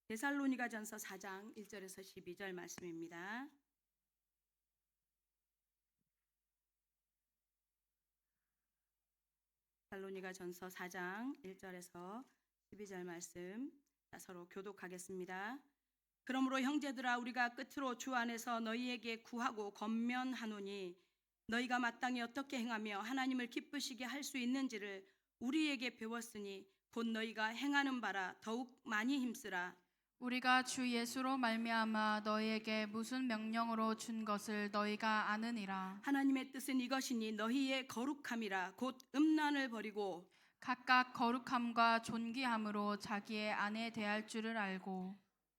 데살로니가전서 4장 1절에서 12절 말씀입니다. 데살로니가전서 4장 1절에서 12절 말씀 서로 교독하겠습니다. 그러므로 형제들아 우리가 끝으로 주 안에서 너희에게 구하고 권면하노니 너희가 마땅히 어떻게 행하며 하나님을 기쁘시게 할 수 있는지를 우리에게 배웠으니 곧 너희가 행하는 바라 더욱 많이 힘쓰라. 우리가 주 예수로 말미암아 너희에게 무슨 명령으로 준 것을 너희가 아느니라. 하나님의 뜻은 이것이니 너희의 거룩함이라 곧 음란을 버리고 각각 거룩함과 존귀함으로 자기의 아내 대할 줄을 알고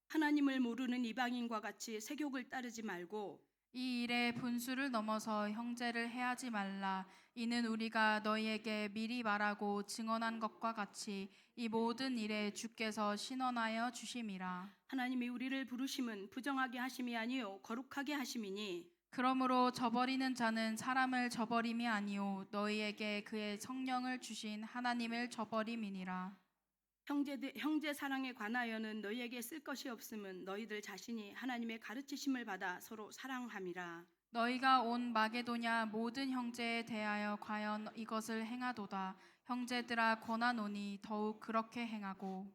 하나님을 모르는 이방인과 같이 세욕을 따르지 말고 이 일에 분수를 넘어서 형제를 해하지 말라. 이는 우리가 너희에게 미리 말하고 증언한 것과 같이 이 모든 일에 주께서 신원하여 주심이라. 하나님이 우리를 부르심은 부정하게 하심이 아니요 거룩하게 하심이니 그러므로 저버리는 자는 사람을 저버림이 아니요 너희에게 그의 성령을 주신 하나님을 저버림이니라. 형제 사랑에 관하여는 너희에게 쓸 것이 없음은 너희들 자신이 하나님의 가르치심을 받아 서로 사랑함이라. 너희가 온 마게도냐 모든 형제에 대하여 과연 이것을 행하도다. 형제들아 권하노니 더욱 그렇게 행하고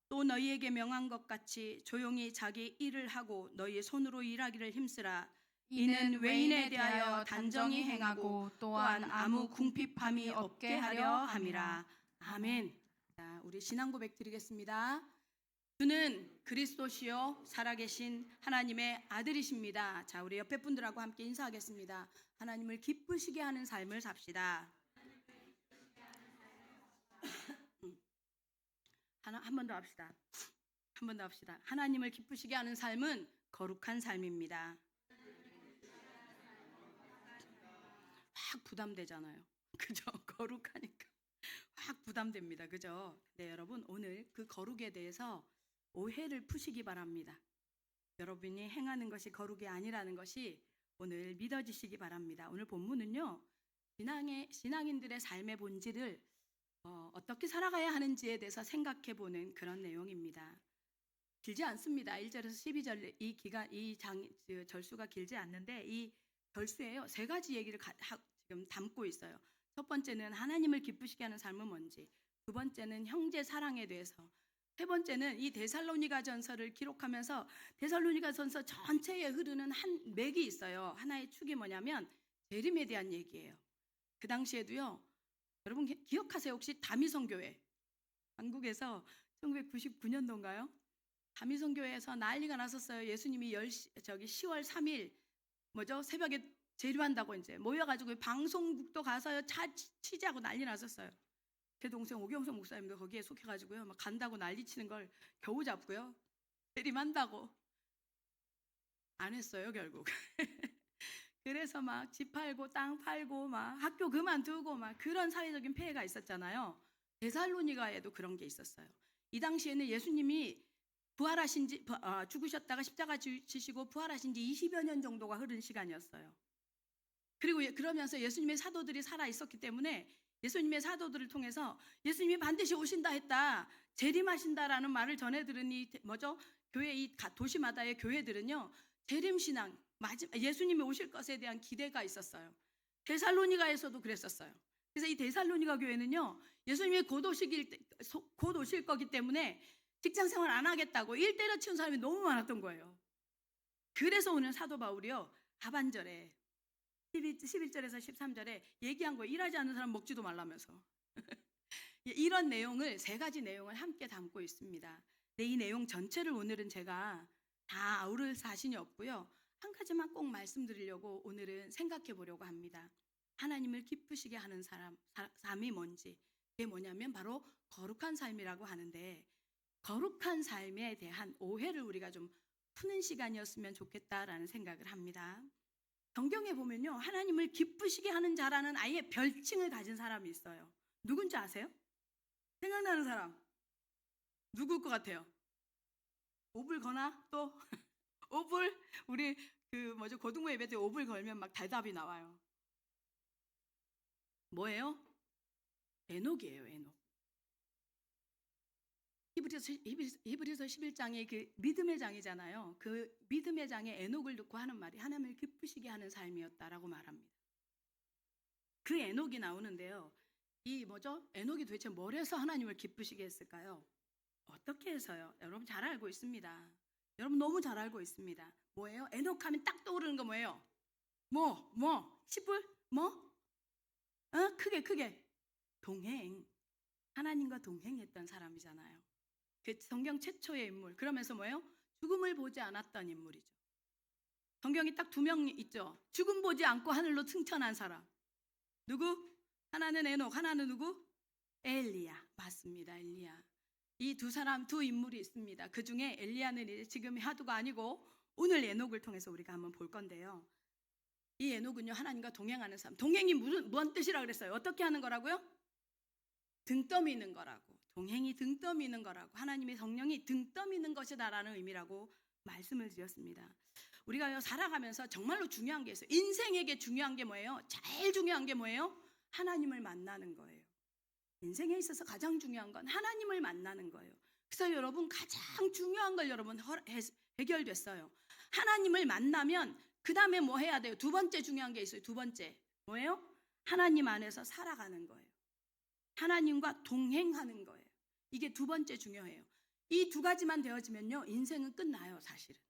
또 너희에게 명한 것 같이 조용히 자기 일을 하고 너희 손으로 일하기를 힘쓰라. 이는 외인에 대하여 단정히 행하고 또한 아무 궁핍함이 없게 하려 함이라. 아멘. 자, 우리 신앙 고백 드리겠습니다. 주는 그리스도시요 살아계신 하나님의 아들이십니다. 자, 우리 옆에 분들하고 함께 인사하겠습니다. 하나님을 기쁘시게 하는 삶을 삽시다. 한 번 더 합시다. 한 번 더 합시다. 하나님을 기쁘시게 하는 삶은 거룩한 삶입니다. 확 부담되잖아요. 그죠? 거룩하니까 확 부담됩니다. 그죠? 네, 여러분 오늘 그 거룩에 대해서 오해를 푸시기 바랍니다. 여러분이 행하는 것이 거룩이 아니라는 것이 오늘 믿어지시기 바랍니다. 오늘 본문은요, 신앙인들의 삶의 본질을 어떻게 살아가야 하는지에 대해서 생각해 보는 그런 내용입니다. 길지 않습니다. 1절에서 12절 이 절수가 길지 않는데 이 절수에요, 세 가지 얘기를 지금 담고 있어요. 첫 번째는 하나님을 기쁘시게 하는 삶은 뭔지, 두 번째는 형제 사랑에 대해서, 세 번째는 이 데살로니가전서를 기록하면서 데살로니가전서 전체에 흐르는 한 맥이 있어요. 하나의 축이 뭐냐면 재림에 대한 얘기예요. 그 당시에도요, 여러분 기억하세요? 혹시 다미성교회, 한국에서 1999년도인가요? 다미성교회에서 난리가 났었어요. 예수님이 10월 3일 새벽에 재림한다고 이제 모여가지고 방송국도 가서요 차 취재하고 난리 났었어요. 제 동생 오경석 목사님도 거기에 속해가지고요 막 간다고 난리치는 걸 겨우 잡고요 재림한다고 안 했어요 결국. 그래서 막 집 팔고 땅 팔고 막 학교 그만두고 막 그런 사회적인 폐해가 있었잖아요. 데살로니가에도 그런 게 있었어요. 이 당시에는 예수님이 죽으셨다가 십자가 지시고 부활하신 지 20여 년 정도가 흐른 시간이었어요. 그리고 그러면서 예수님의 사도들이 살아 있었기 때문에 예수님의 사도들을 통해서 예수님이 반드시 오신다 했다, 재림하신다라는 말을 전해 들으니 교회 이 도시마다의 교회들은요 재림 신앙, 예수님이 오실 것에 대한 기대가 있었어요. 데살로니가에서도 그랬었어요. 그래서 이 데살로니가 교회는요 예수님이 곧 오실 거기 때문에 직장 생활 안 하겠다고 일 때려치운 사람이 너무 많았던 거예요. 그래서 오늘 사도 바울이요 하반절에 11절에서 13절에 얘기한 거예요. 일하지 않는 사람 먹지도 말라면서. 이런 내용을, 세 가지 내용을 함께 담고 있습니다. 네, 이 내용 전체를 오늘은 제가 다 아우를 자신이 없고요. 한 가지만 꼭 말씀드리려고 오늘은 생각해 보려고 합니다. 하나님을 기쁘시게 하는 삶이 뭔지. 그게 뭐냐면 바로 거룩한 삶이라고 하는데, 거룩한 삶에 대한 오해를 우리가 좀 푸는 시간이었으면 좋겠다라는 생각을 합니다. 성경에 보면요 하나님을 기쁘시게 하는 자라는 아예 별칭을 가진 사람이 있어요. 누군지 아세요? 생각나는 사람 누구일 것 같아요? 옵을 거나 또 옵을 우리 고등부 예배 때 옵을 걸면 막 대답이 나와요. 뭐예요? 에녹이에요. 에녹. 히브리서 11장이 그 믿음의 장이잖아요. 그 믿음의 장에 에녹을 놓고 하는 말이 하나님을 기쁘시게 하는 삶이었다라고 말합니다. 그 에녹이 나오는데요. 이 뭐죠? 에녹이 도대체 뭘 해서 하나님을 기쁘시게 했을까요? 어떻게 해서요? 여러분 잘 알고 있습니다. 여러분 너무 잘 알고 있습니다. 뭐예요? 에녹 하면 딱 떠오르는 거 뭐예요? 시불? 크게 동행. 하나님과 동행했던 사람이잖아요. 그 성경 최초의 인물. 그러면서 뭐예요? 죽음을 보지 않았던 인물이죠. 성경이 딱 2명 있죠. 죽음 보지 않고 하늘로 승천한 사람. 누구? 하나는 에녹, 하나는 누구? 엘리야. 맞습니다. 엘리야. 이 두 사람, 두 인물이 있습니다. 그 중에 엘리야는 이제 지금 하두가 아니고 오늘 에녹을 통해서 우리가 한번 볼 건데요. 이 에녹은요, 하나님과 동행하는 사람. 동행이 무슨 뜻이라 그랬어요? 어떻게 하는 거라고요? 등 떠미는 거라고. 동행이 등 떠미는 거라고. 하나님의 성령이 등 떠미는 것이다라는 의미라고 말씀을 드렸습니다. 우리가 살아가면서 정말로 중요한 게 있어요. 인생에게 중요한 게 뭐예요? 제일 중요한 게 뭐예요? 하나님을 만나는 거예요. 인생에 있어서 가장 중요한 건 하나님을 만나는 거예요. 그래서 여러분 가장 중요한 걸 여러분 해결됐어요. 하나님을 만나면 그 다음에 뭐 해야 돼요? 2번째 중요한 게 있어요. 2번째 뭐예요? 하나님 안에서 살아가는 거예요. 하나님과 동행하는 거예요. 이게 2번째 중요해요. 이 2가지만 되어지면요, 인생은 끝나요. 사실은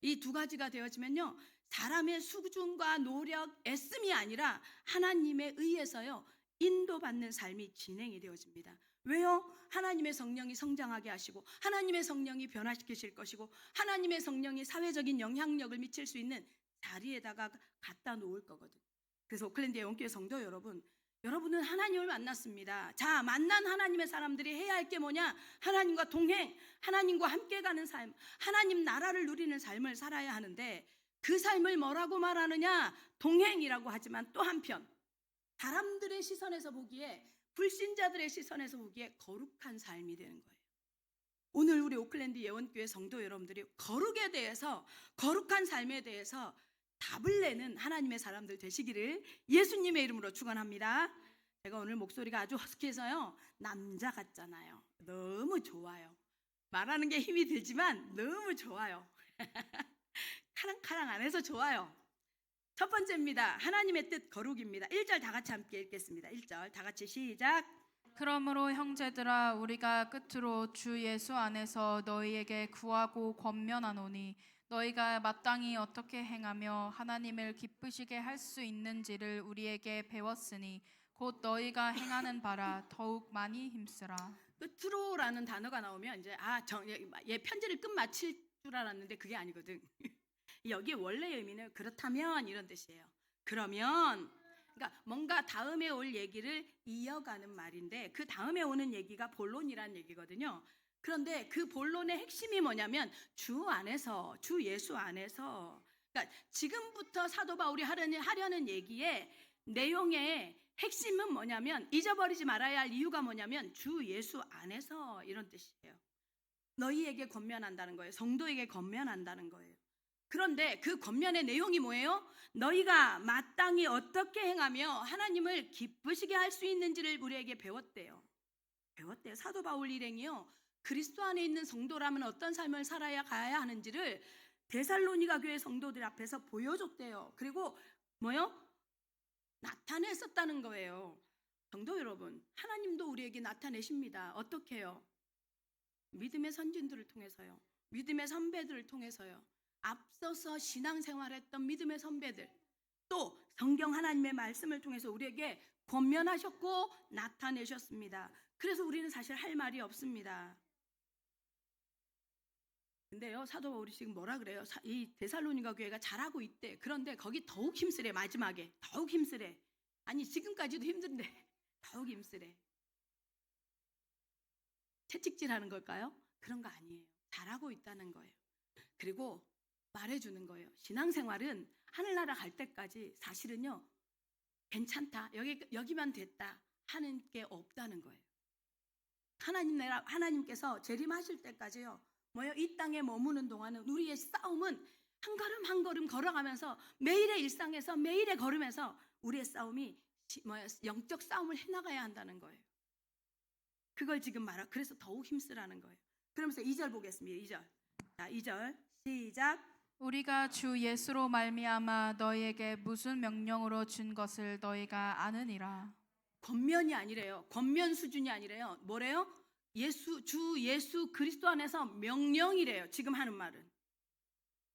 이 2가지가 되어지면요, 사람의 수준과 노력, 애씀이 아니라 하나님에 의해서요, 인도받는 삶이 진행이 되어집니다. 왜요? 하나님의 성령이 성장하게 하시고 하나님의 성령이 변화시키실 것이고 하나님의 성령이 사회적인 영향력을 미칠 수 있는 자리에다가 갖다 놓을 거거든요. 그래서 오클랜드 영교회 성도 여러분, 여러분은 하나님을 만났습니다. 자, 만난 하나님의 사람들이 해야 할 게 뭐냐? 하나님과 동행, 하나님과 함께 가는 삶, 하나님 나라를 누리는 삶을 살아야 하는데 그 삶을 뭐라고 말하느냐? 동행이라고 하지만 또 한편 사람들의 시선에서 보기에, 불신자들의 시선에서 보기에 거룩한 삶이 되는 거예요. 오늘 우리 오클랜드 예원교회 성도 여러분들이 거룩에 대해서, 거룩한 삶에 대해서 답을 내는 하나님의 사람들 되시기를 예수님의 이름으로 축원합니다. 제가 오늘 목소리가 아주 허스키해서요, 남자 같잖아요. 너무 좋아요. 말하는 게 힘이 들지만 너무 좋아요. 카랑카랑 안 해서 좋아요. 첫 번째입니다. 하나님의 뜻 거룩입니다. 1절 다 같이 함께 읽겠습니다. 1절 다 같이 시작. 그러므로 형제들아 우리가 끝으로 주 예수 안에서 너희에게 구하고 권면하노니 너희가 마땅히 어떻게 행하며 하나님을 기쁘시게 할 수 있는지를 우리에게 배웠으니 곧 너희가 행하는 바라 더욱 많이 힘쓰라. 끝으로라는 단어가 나오면 이제 얘 편지를 끝 마칠 줄 알았는데 그게 아니거든. 여기 원래의 의미는 그렇다면 이런 뜻이에요. 그러면, 그러니까 뭔가 다음에 올 얘기를 이어가는 말인데 그 다음에 오는 얘기가 본론이라는 얘기거든요. 그런데 그 본론의 핵심이 뭐냐면 주 안에서, 주 예수 안에서, 그러니까 지금부터 사도 바울이 하려는 얘기의 내용의 핵심은 뭐냐면, 잊어버리지 말아야 할 이유가 뭐냐면 주 예수 안에서, 이런 뜻이에요. 너희에게 권면한다는 거예요. 성도에게 권면한다는 거예요. 그런데 그 권면의 내용이 뭐예요? 너희가 마땅히 어떻게 행하며 하나님을 기쁘시게 할 수 있는지를 우리에게 배웠대요. 사도 바울 일행이요, 그리스도 안에 있는 성도라면 어떤 삶을 살아야 가야 하는지를 데살로니가 교회 성도들 앞에서 보여줬대요. 그리고 나타냈었다는 거예요. 성도 여러분, 하나님도 우리에게 나타내십니다. 어떻게 해요? 믿음의 선진들을 통해서요. 믿음의 선배들을 통해서요. 앞서서 신앙생활했던 믿음의 선배들, 또 성경 하나님의 말씀을 통해서 우리에게 권면하셨고 나타내셨습니다. 그래서 우리는 사실 할 말이 없습니다. 근데요, 사도 바울이 지금 뭐라 그래요? 이 데살로니가 교회가 잘하고 있대. 그런데 거기 더욱 힘쓰래. 마지막에 더욱 힘쓰래. 아니, 지금까지도 힘든데 더욱 힘쓰래. 채찍질하는 걸까요? 그런 거 아니에요. 잘하고 있다는 거예요. 그리고 말해주는 거예요. 신앙생활은 하늘나라 갈 때까지 사실은요, 괜찮다, 여기만 됐다 하는 게 없다는 거예요. 하나님께서 재림하실 때까지요, 이 땅에 머무는 동안은 우리의 싸움은 한 걸음 한 걸음 걸어가면서 매일의 일상에서 매일의 걸음에서 우리의 싸움이 영적 싸움을 해나가야 한다는 거예요. 그걸 지금 그래서 더욱 힘쓰라는 거예요. 그러면서 2절 보겠습니다. 2절. 자, 2절 시작. 우리가 주 예수로 말미암아 너희에게 무슨 명령으로 준 것을 너희가 아느니라. 권면이 아니래요. 권면 수준이 아니래요. 뭐래요? 주 예수 그리스도 안에서 명령이래요. 지금 하는 말은.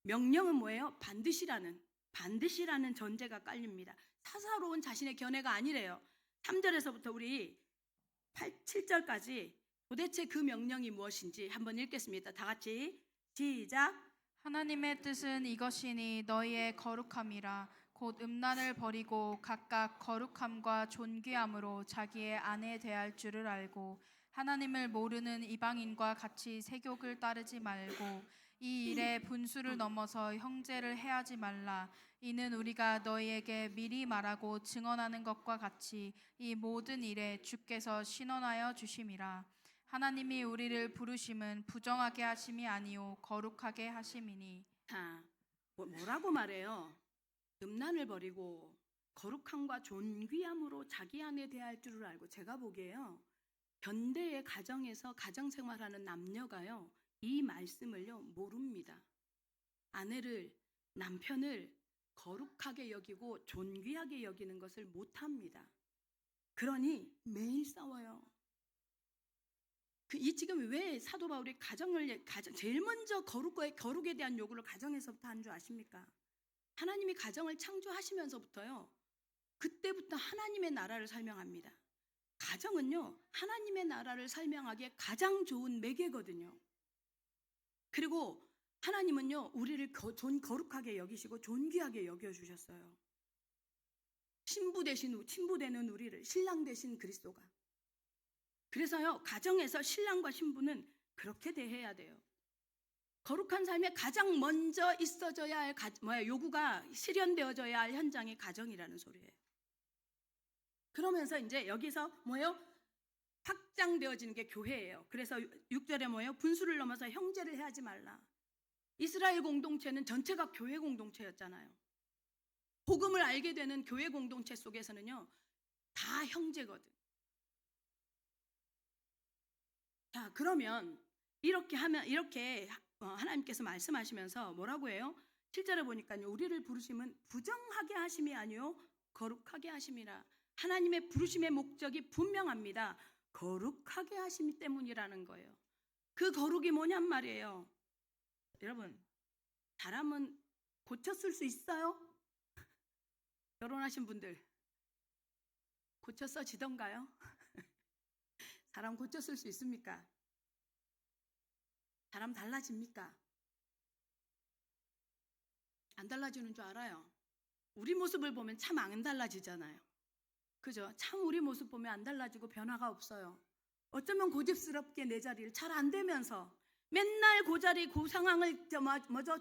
명령은 뭐예요? 반드시라는 전제가 깔립니다. 사사로운 자신의 견해가 아니래요. 3절에서부터 우리 7절까지 도대체 그 명령이 무엇인지 한번 읽겠습니다. 다 같이 시작. 하나님의 뜻은 이것이니 너희의 거룩함이라. 곧 음란을 버리고 각각 거룩함과 존귀함으로 자기의 아내 대할 줄을 알고 하나님을 모르는 이방인과 같이 세욕을 따르지 말고 이 일에 분수를 넘어서 형제를 해하지 말라. 이는 우리가 너희에게 미리 말하고 증언하는 것과 같이 이 모든 일에 주께서 신원하여 주심이라. 하나님이 우리를 부르심은 부정하게 하심이 아니요 거룩하게 하심이니. 자, 뭐라고 말해요? 음란을 버리고 거룩함과 존귀함으로 자기 안에 대할 줄을 알고. 제가 보기에요, 현대의 가정에서 가정생활하는 남녀가요, 이 말씀을요 모릅니다. 남편을 거룩하게 여기고 존귀하게 여기는 것을 못합니다. 그러니 매일 싸워요. 지금 왜 사도 바울이 제일 먼저 거룩에 대한 요구를 가정에서부터 한 줄 아십니까? 하나님이 가정을 창조하시면서부터요, 그때부터 하나님의 나라를 설명합니다. 가정은요, 하나님의 나라를 설명하기에 가장 좋은 매개거든요. 그리고 하나님은요, 우리를 거룩하게 여기시고 존귀하게 여겨주셨어요. 신부 되는 우리를, 신랑 되신 그리스도가. 그래서요, 가정에서 신랑과 신부는 그렇게 대해야 돼요. 거룩한 삶에 가장 먼저 있어져야 할 요구가 실현되어져야 할 현장이 가정이라는 소리예요. 그러면서 이제 여기서 확장되어지는 게 교회예요. 그래서 6절에 분수를 넘어서 형제를 해하지 말라. 이스라엘 공동체는 전체가 교회 공동체였잖아요. 복음을 알게 되는 교회 공동체 속에서는요, 다 형제거든. 자, 그러면 이렇게 하나님께서 말씀하시면서 뭐라고 해요? 7절에 보니까요, 우리를 부르심은 부정하게 하심이 아니요 거룩하게 하심이라. 하나님의 부르심의 목적이 분명합니다. 거룩하게 하심 때문이라는 거예요. 그 거룩이 뭐냔 말이에요. 여러분, 사람은 고쳐 쓸 수 있어요? 결혼하신 분들 고쳐 써지던가요? 사람 고쳐 쓸 수 있습니까? 사람 달라집니까? 안 달라지는 줄 알아요. 우리 모습을 보면 참 안 달라지잖아요. 그죠? 참 우리 모습 보면 안 달라지고 변화가 없어요. 어쩌면 고집스럽게 내 자리를 잘 안 되면서 맨날 그 자리 그 상황을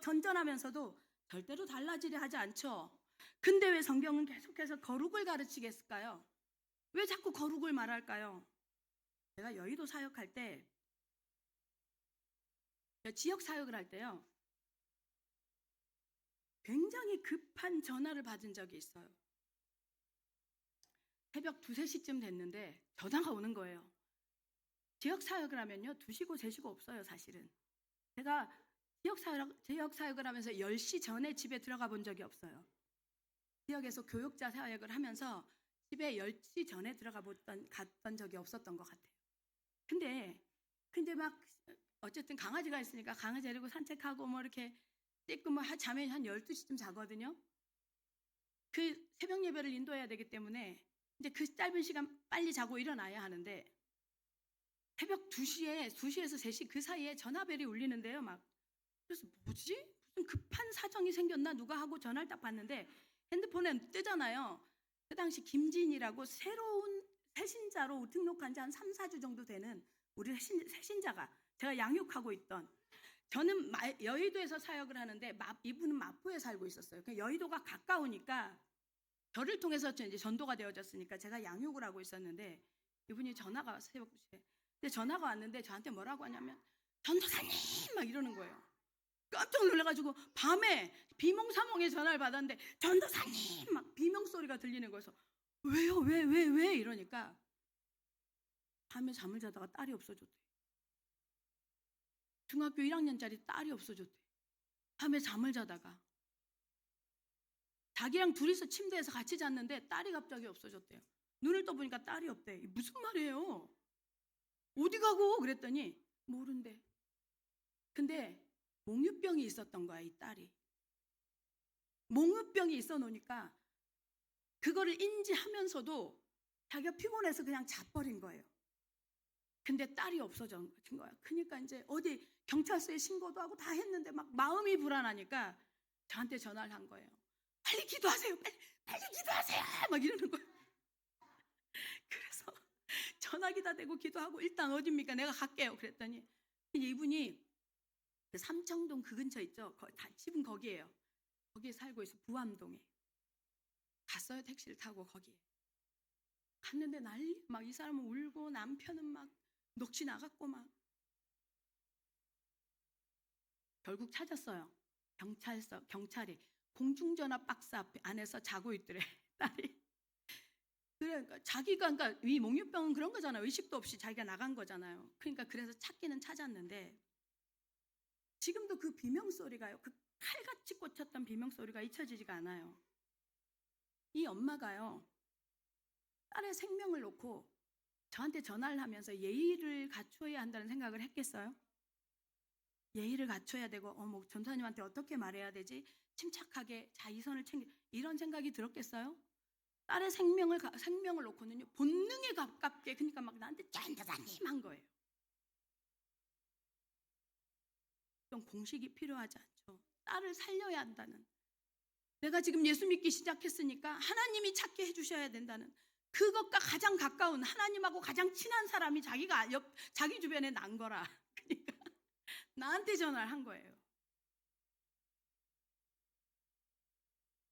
전전하면서도 절대로 달라지려 하지 않죠. 근데 왜 성경은 계속해서 거룩을 가르치겠을까요? 왜 자꾸 거룩을 말할까요? 제가 여의도 사역할 때, 지역 사역을 할 때요, 굉장히 급한 전화를 받은 적이 있어요. 새벽 2, 3시쯤 됐는데 전화가 오는 거예요. 지역 사역을 하면요, 2시고 3시고 없어요, 사실은. 제가 지역 사역을 하면서 10시 전에 집에 들어가 본 적이 없어요. 지역에서 교육자 사역을 하면서 집에 10시 전에 갔던 적이 없었던 것 같아요. 근데 막 어쨌든 강아지가 있으니까 강아지 데리고 산책하고 이렇게 씻고 잠에 한 12시쯤 자거든요. 그 새벽 예배를 인도해야 되기 때문에 이제 그 짧은 시간 빨리 자고 일어나야 하는데, 새벽 2시에서 3시 그 사이에 전화벨이 울리는데요. 그래서 뭐지? 무슨 급한 사정이 생겼나? 누가 하고 전화를 딱 받는데 핸드폰에 뜨잖아요. 그 당시 김진이라고 새로운 새신자로 등록한 지 한 3, 4주 정도 되는 우리 새신자가, 제가 양육하고 있던, 저는 여의도에서 사역을 하는데 이분은 마포에 살고 있었어요. 여의도가 가까우니까 저를 통해서 이제 전도가 되어졌으니까 제가 양육을 하고 있었는데, 이분이 전화가 왔어요, 새벽 2시에. 근데 전화가 왔는데 저한테 뭐라고 하냐면, 전도사님 막 이러는 거예요. 깜짝 놀라가지고 밤에 비몽사몽에 전화를 받았는데 전도사님 막 비명 소리가 들리는 거여서, 왜요? 왜 이러니까 밤에 잠을 자다가 딸이 없어졌대. 중학교 1학년짜리 딸이 없어졌대. 밤에 잠을 자다가. 자기랑 둘이서 침대에서 같이 잤는데 딸이 갑자기 없어졌대요. 눈을 떠보니까 딸이 없대. 이게 무슨 말이에요? 어디 가고? 그랬더니 모른대. 근데 몽유병이 있었던 거야, 이 딸이. 몽유병이 있어 놓으니까 그거를 인지하면서도 자기가 피곤해서 그냥 자버린 거예요. 근데 딸이 없어진 거야. 그러니까 이제 어디 경찰서에 신고도 하고 다 했는데 막 마음이 불안하니까 저한테 전화를 한 거예요. 빨리 기도하세요. 빨리 기도하세요. 막 이러는 거예요. 그래서 전화기다 대고 기도하고 일단 어딥니까? 내가 갈게요. 그랬더니 이분이 그 삼청동 그 근처 있죠? 집은 거기예요. 거기에 살고 있어. 부암동에. 갔어요. 택시를 타고 거기에. 갔는데 난리 막 이 사람은 울고 남편은 막 넋이 나갔고 막. 결국 찾았어요. 경찰이 공중전화 박스 안에서 자고 있더래. 딸이. 그러니까 자기가 그러니까 이 몽유병은 그런 거잖아요. 의식도 없이 자기가 나간 거잖아요. 그러니까 그래서 찾기는 찾았는데 지금도 그 비명 소리가요. 그 칼같이 꽂혔던 비명 소리가 잊혀지지가 않아요. 이 엄마가요. 딸의 생명을 놓고 저한테 전화를 하면서 예의를 갖춰야 한다는 생각을 했겠어요? 예의를 갖춰야 되고 뭐 전사님한테 어떻게 말해야 되지? 침착하게 자이선을 챙기 이런 생각이 들었겠어요? 딸의 생명을 놓고는요 본능에 가깝게 그러니까 막 나한테 전도사님 한 거예요. 좀 공식이 필요하지 않죠. 딸을 살려야 한다는. 내가 지금 예수 믿기 시작했으니까 하나님이 찾게 해주셔야 된다는 그것과 가장 가까운 하나님하고 가장 친한 사람이 자기 주변에 난 거라. 그러니까 나한테 전화를 한 거예요.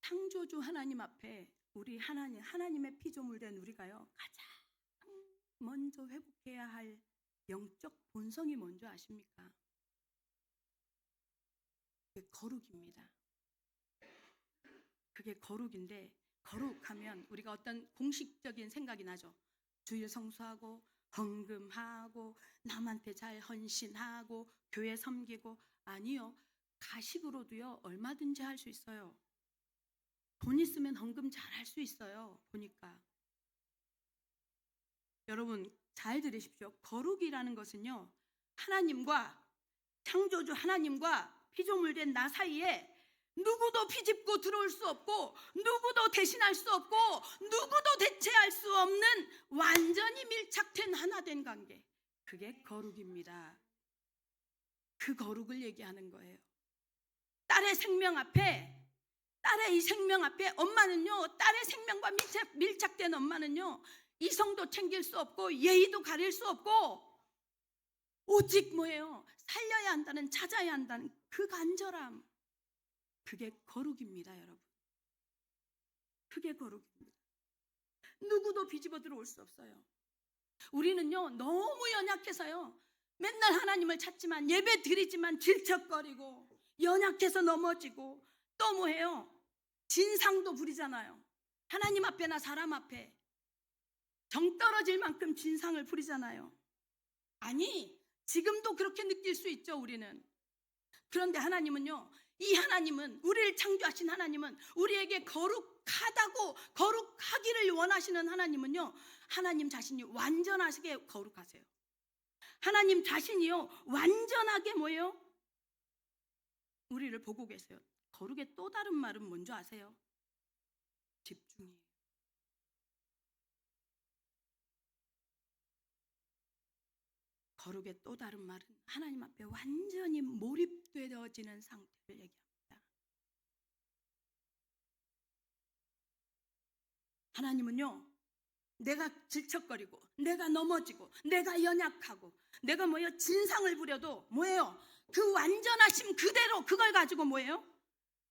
창조주 하나님 앞에 우리 하나님의 피조물 된 우리가요 가장 먼저 회복해야 할 영적 본성이 뭔지 아십니까? 그게 거룩입니다. 그게 거룩인데 거룩하면 우리가 어떤 공식적인 생각이 나죠. 주일 성수하고 헌금하고 남한테 잘 헌신하고 교회 섬기고 아니요. 가식으로도요 얼마든지 할 수 있어요. 돈 있으면 헌금 잘 할 수 있어요. 보니까 여러분 잘 들으십시오. 거룩이라는 것은요 하나님과 창조주 하나님과 피조물 된 나 사이에 누구도 비집고 들어올 수 없고 누구도 대신할 수 없고 누구도 대체할 수 없는 완전히 밀착된 하나 된 관계. 그게 거룩입니다. 그 거룩을 얘기하는 거예요. 딸의 이 생명 앞에 엄마는요 딸의 생명과 밀착된 엄마는요 이성도 챙길 수 없고 예의도 가릴 수 없고 오직 뭐예요? 살려야 한다는 찾아야 한다는 그 간절함. 그게 거룩입니다, 여러분. 그게 거룩입니다. 누구도 비집어 들어올 수 없어요. 우리는요 너무 연약해서요 맨날 하나님을 찾지만 예배 드리지만 질척거리고 연약해서 넘어지고 또 뭐해요? 진상도 부리잖아요. 하나님 앞에나 사람 앞에 정 떨어질 만큼 진상을 부리잖아요. 아니 지금도 그렇게 느낄 수 있죠 우리는. 그런데 하나님은요 이 하나님은 우리를 창조하신 하나님은 우리에게 거룩하기를 원하시는 하나님은요 하나님 자신이 완전하게 거룩하세요. 하나님 자신이요 완전하게 뭐예요? 우리를 보고 계세요. 거룩의 또 다른 말은 뭔지 아세요? 집중이에요. 거룩의 또 다른 말은 하나님 앞에 완전히 몰입되어지는 상태를 얘기합니다. 하나님은요 내가 질척거리고 내가 넘어지고 내가 연약하고 내가 뭐예요? 진상을 부려도 뭐예요? 그 완전하심 그대로 그걸 가지고 뭐예요?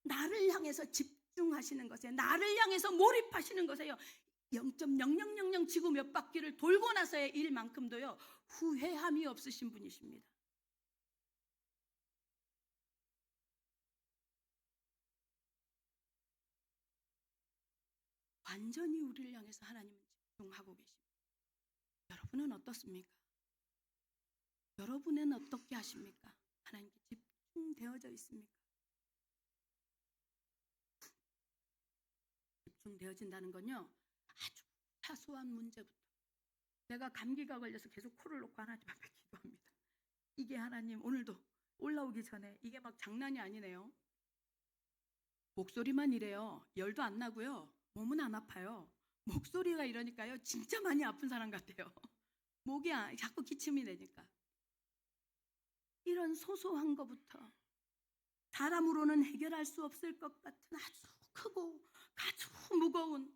나를 향해서 집중하시는 것에 나를 향해서 몰입하시는 것에요 0.0000 지구 몇 바퀴를 돌고 나서의 일만큼도요 후회함이 없으신 분이십니다. 완전히 우리를 향해서 하나님은 집중하고 계십니다. 여러분은 어떻습니까? 여러분은 어떻게 하십니까? 하나님께 집중되어져 있습니까? 집중되어진다는 건요, 아주 사소한 문제부터. 내가 감기가 걸려서 계속 코를 놓고 하나님 앞에 기도합니다. 이게 하나님 오늘도 올라오기 전에 이게 막 장난이 아니네요. 목소리만 이래요. 열도 안 나고요. 몸은 안 아파요. 목소리가 이러니까요, 진짜 많이 아픈 사람 같아요. 목이 자꾸 기침이 되니까. 이런 소소한 것부터 사람으로는 해결할 수 없을 것 같은 아주 크고 아주 무거운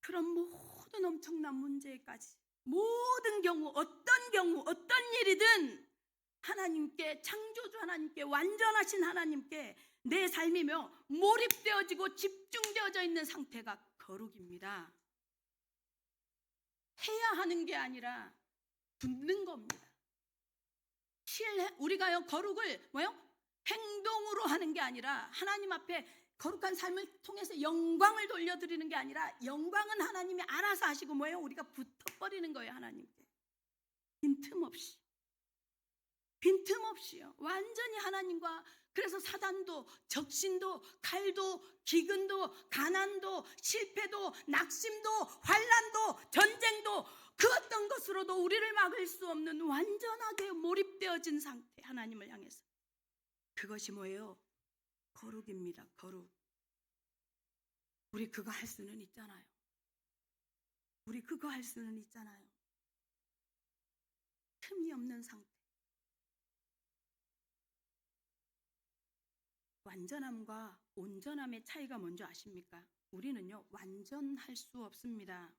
그런 모든 엄청난 문제까지, 모든 경우, 어떤 일이든 하나님께, 창조주 하나님께, 완전하신 하나님께 내 삶이며 몰입되어지고 집중되어져 있는 상태가 거룩입니다. 해야 하는 게 아니라 붙는 겁니다. 우리가요, 거룩을 행동으로 하는 게 아니라, 하나님 앞에 거룩한 삶을 통해서 영광을 돌려드리는 게 아니라, 영광은 하나님이 알아서 하시고 우리가 붙어버리는 거예요. 하나님께 빈틈없이요, 완전히 하나님과. 그래서 사단도, 적신도, 칼도, 기근도, 가난도, 실패도, 낙심도, 환난도, 전쟁도, 그 어떤 것으로도 우리를 막을 수 없는 완전하게 몰입되어진 상태, 하나님을 향해서. 그것이 뭐예요? 거룩입니다. 거룩. 우리 그거 할 수는 있잖아요. 틈이 없는 상태. 완전함과 온전함의 차이가 뭔지 아십니까? 우리는요, 완전할 수 없습니다.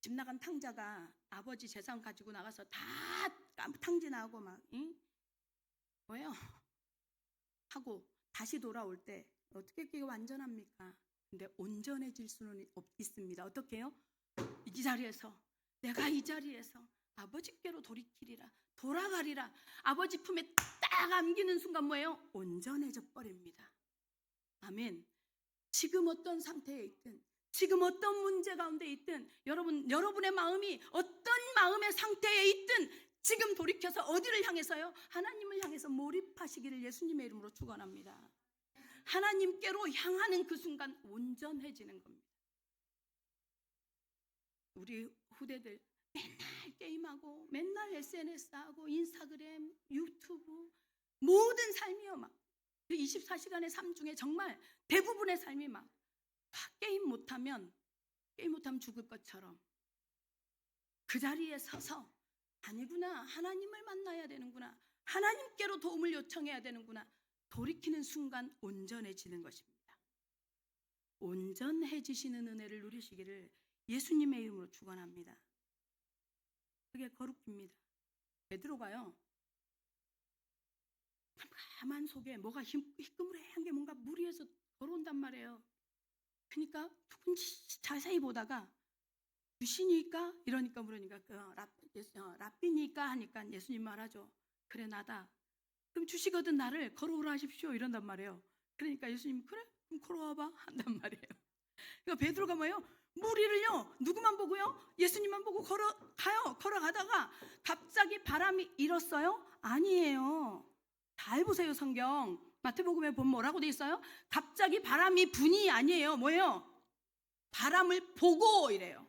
집 나간 탕자가 아버지 재산 가지고 나가서 다 탕진하고 하고 다시 돌아올 때 어떻게 그게 완전합니까? 근데 온전해질 수는 있습니다. 어떻게 해요? 내가 이 자리에서 아버지께로 돌아가리라. 아버지 품에 딱 안기는 순간 온전해져 버립니다. 아멘. 지금 어떤 상태에 있든, 지금 어떤 문제 가운데 있든, 여러분의 마음이 어떤 마음의 상태에 있든 지금 돌이켜서 어디를 향해서요? 하나님을 향해서 몰입하시기를 예수님의 이름으로 축원합니다. 하나님께로 향하는 그 순간 온전해지는 겁니다. 우리 후대들 맨날 게임하고, 맨날 SNS하고, 인스타그램, 유튜브, 모든 삶이요, 24시간의 삶 중에 정말 대부분의 삶이 게임 못하면 죽을 것처럼 그 자리에 서서, 아니구나, 하나님을 만나야 되는구나, 하나님께로 도움을 요청해야 되는구나, 돌이키는 순간 온전해지는 것입니다. 온전해지시는 은혜를 누리시기를 예수님의 이름으로 축원합니다. 그게 거룩입니다. 베드로가요, 깜깜한 속에 뭐가 희끄무레한 게 뭔가 물 위에서 걸어온단 말이에요. 그러니까 누군지 자세히 보다가 주시니까 이러니까 물으니까 랍비니까 하니까 예수님 말하죠. 그래, 나다. 그럼 주시거든 나를 걸어오라 하십시오 이런단 말이에요. 그러니까 예수님, 그래? 그럼 걸어와봐 한단 말이에요. 그러니까 베드로가 물 위를요, 누구만 보고요? 예수님만 보고 걸어가다가 갑자기 바람이 일었어요? 아니에요. 잘 보세요, 성경. 마태복음에 보면 뭐라고 돼 있어요? 갑자기 바람이 분이 아니에요. 바람을 보고 이래요.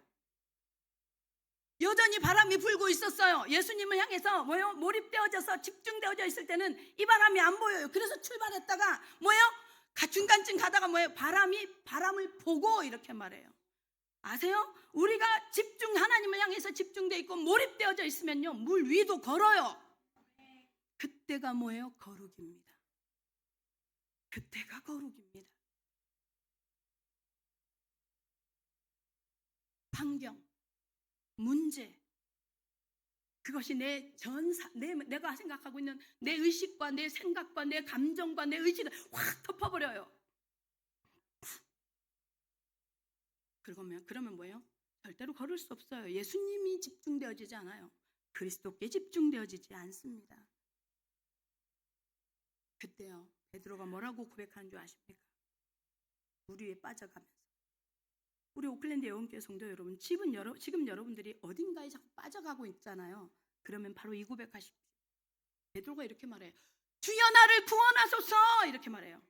여전히 바람이 불고 있었어요. 예수님을 향해서 몰입되어져서 집중되어져 있을 때는 이 바람이 안 보여요. 그래서 출발했다가 중간쯤 가다가 바람을 보고 이렇게 말해요. 아세요? 우리가 하나님을 향해서 집중되어 있고 몰입되어져 있으면요, 물 위도 걸어요. 그때가 거룩입니다. 그때가 거룩입니다. 환경, 문제, 그것이 내가 생각하고 있는 내 의식과 내 생각과 내 감정과 내 의지를 확 덮어버려요. 그러면 절대로 걸을 수 없어요. 예수님이 집중되어지지 않아요. 그리스도께 집중되어지지 않습니다. 그때요, 베드로가 뭐라고 고백하는 줄 아십니까? 물 위에 빠져가면서 우리 오클랜드 예원교회 성도 여러분, 지금 여러분들이 어딘가에 자꾸 빠져가고 있잖아요. 그러면 바로 이 고백하십시오. 베드로가 이렇게 말해요. 주여 나를 구원하소서, 이렇게 말해요.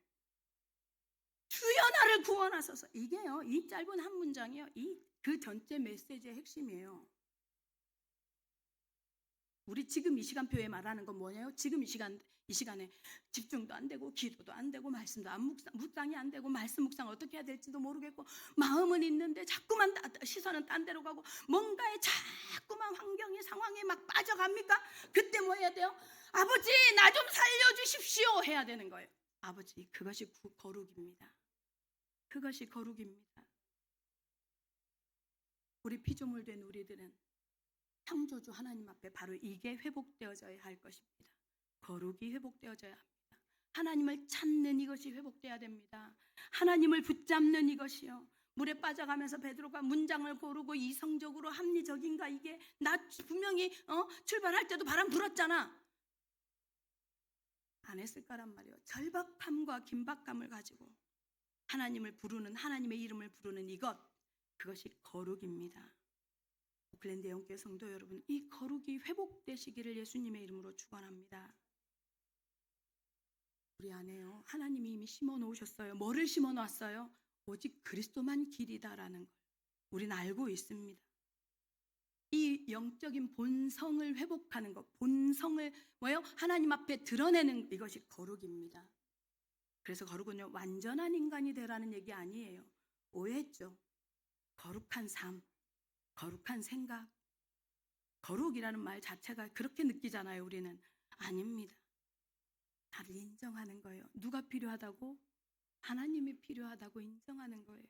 주여 나를 구원하소서. 이게요, 이 짧은 한 문장이요, 그 전체 메시지의 핵심이에요. 우리 지금 이 시간표에 말하는 건 뭐냐요? 지금 이 시간에 집중도 안 되고 기도도 안 되고 말씀도 묵상이 안 되고 말씀 묵상 어떻게 해야 될지도 모르겠고 마음은 있는데 자꾸만 시선은 딴 데로 가고 뭔가에 자꾸만 환경이 상황에 막 빠져갑니까? 그때 뭐 해야 돼요? 아버지 나 좀 살려주십시오 해야 되는 거예요. 아버지, 그것이 거룩입니다. 그것이 거룩입니다. 우리 피조물 된 우리들은 창조주 하나님 앞에 바로 이게 회복되어져야 할 것입니다. 거룩이 회복되어져야 합니다. 하나님을 찾는 이것이 회복돼야 됩니다. 하나님을 붙잡는 이것이요. 물에 빠져가면서 베드로가 문장을 고르고 이성적으로 합리적인가, 이게 나 분명히 출발할 때도 바람 불었잖아, 안 했을 거란 말이에요. 절박함과 긴박감을 가지고 하나님을 부르는, 하나님의 이름을 부르는 그것이 거룩입니다. 오클랜드 예원교회 성도 여러분, 이 거룩이 회복되시기를 예수님의 이름으로 축원합니다. 우리 안에요, 하나님이 이미 심어 놓으셨어요. 뭐를 심어 놨어요? 오직 그리스도만 길이다라는 걸 우리는 알고 있습니다. 이 영적인 본성을 회복하는 것, 본성을 하나님 앞에 드러내는 이것이 거룩입니다. 그래서 거룩은요, 완전한 인간이 되라는 얘기 아니에요. 오해했죠. 거룩한 삶, 거룩한 생각, 거룩이라는 말 자체가 그렇게 느끼잖아요. 우리는 아닙니다. 나를 인정하는 거예요. 누가 필요하다고? 하나님이 필요하다고 인정하는 거예요.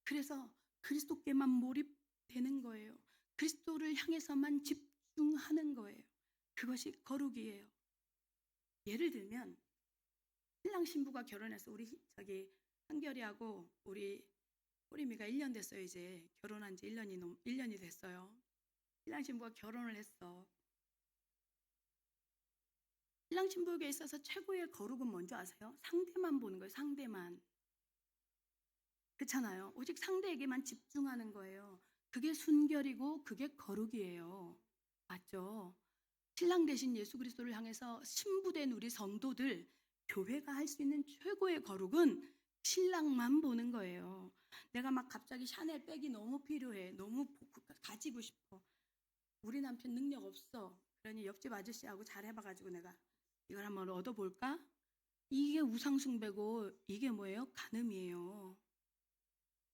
그래서 그리스도께만 몰입되는 거예요. 그리스도를 향해서만 집중하는 거예요. 그것이 거룩이에요. 예를 들면 신랑 신부가 결혼해서 우리 한결이하고 우리 호림이가 1년 됐어요. 이제 결혼한 지 1년이 됐어요. 신랑 신부가 결혼을 했어. 신랑 신부에게 있어서 최고의 거룩은 뭔지 아세요? 상대만 보는 거예요. 상대만. 그렇잖아요. 오직 상대에게만 집중하는 거예요. 그게 순결이고 그게 거룩이에요. 맞죠? 신랑 대신 예수 그리스도를 향해서 신부된 우리 성도들, 교회가 할 수 있는 최고의 거룩은 신랑만 보는 거예요. 내가 막 갑자기 샤넬 백이 너무 필요해. 너무 가지고 싶어. 우리 남편 능력 없어. 그러니 옆집 아저씨하고 잘 해봐가지고 내가 이걸 한번 얻어볼까? 이게 우상숭배고 이게 뭐예요? 간음이에요.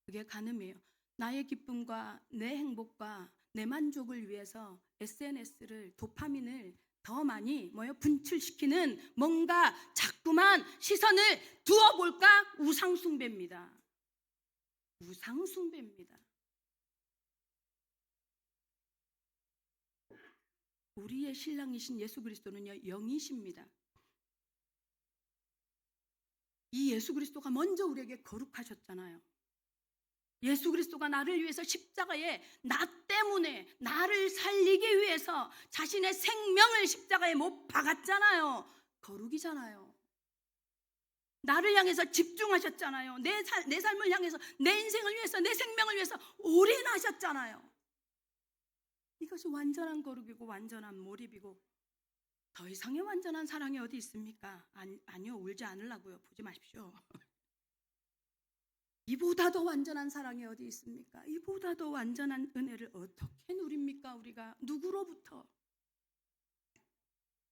그게 간음이에요. 나의 기쁨과 내 행복과 내 만족을 위해서 SNS를, 도파민을 더 많이 분출시키는 뭔가 자꾸만 시선을 두어볼까? 우상숭배입니다. 우상숭배입니다. 우리의 신랑이신 예수 그리스도는요, 영이십니다. 이 예수 그리스도가 먼저 우리에게 거룩하셨잖아요. 예수 그리스도가 나를 위해서 십자가에, 나 때문에 나를 살리기 위해서 자신의 생명을 십자가에 못 박았잖아요. 거룩이잖아요. 나를 향해서 집중하셨잖아요. 내 삶을 향해서, 내 인생을 위해서, 내 생명을 위해서 올인하셨잖아요. 이것이 완전한 거룩이고 완전한 몰입이고, 더 이상의 완전한 사랑이 어디 있습니까? 아니요, 울지 않으려고요. 보지 마십시오. 이보다 더 완전한 사랑이 어디 있습니까? 이보다 더 완전한 은혜를 어떻게 누립니까? 우리가 누구로부터?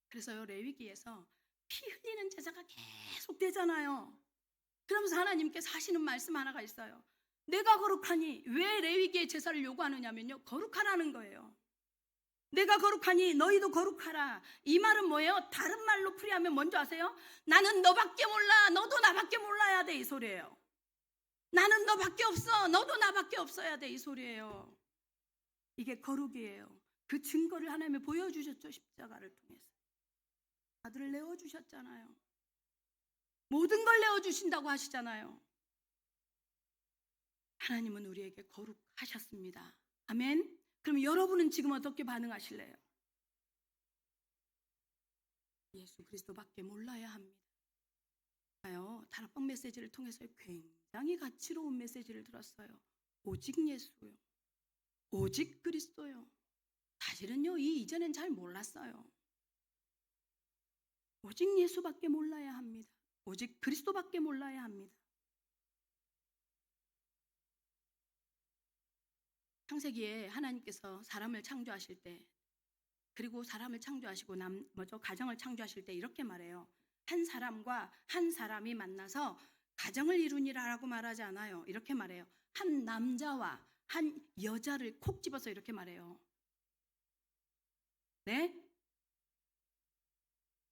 그래서요, 레위기에서 피 흘리는 제사가 계속 되잖아요. 그러면서 하나님께서 하시는 말씀 하나가 있어요. 내가 거룩하니, 왜 레위기의 제사를 요구하느냐면요, 거룩하라는 거예요. 내가 거룩하니 너희도 거룩하라. 이 말은 뭐예요? 다른 말로 풀이하면 뭔지 아세요? 나는 너밖에 몰라, 너도 나밖에 몰라야 돼, 이 소리예요. 나는 너밖에 없어, 너도 나밖에 없어야 돼, 이 소리예요. 이게 거룩이에요. 그 증거를 하나님이 보여주셨죠. 십자가를 통해서 아들을 내어주셨잖아요. 모든 걸 내어주신다고 하시잖아요. 하나님은 우리에게 거룩하셨습니다. 아멘. 그럼 여러분은 지금 어떻게 반응하실래요? 예수 그리스도밖에 몰라야 합니다. 다락방 메시지를 통해서 굉장히 가치로운 메시지를 들었어요. 오직 예수요. 오직 그리스도요. 사실은요, 이전엔 잘 몰랐어요. 오직 예수밖에 몰라야 합니다. 오직 그리스도밖에 몰라야 합니다. 창세기에 하나님께서 사람을 창조하실 때, 그리고 사람을 창조하시고 가정을 창조하실 때 이렇게 말해요. 한 사람과 한 사람이 만나서 가정을 이루니라라고 말하지 않아요. 이렇게 말해요. 한 남자와 한 여자를 콕 집어서 이렇게 말해요. 네?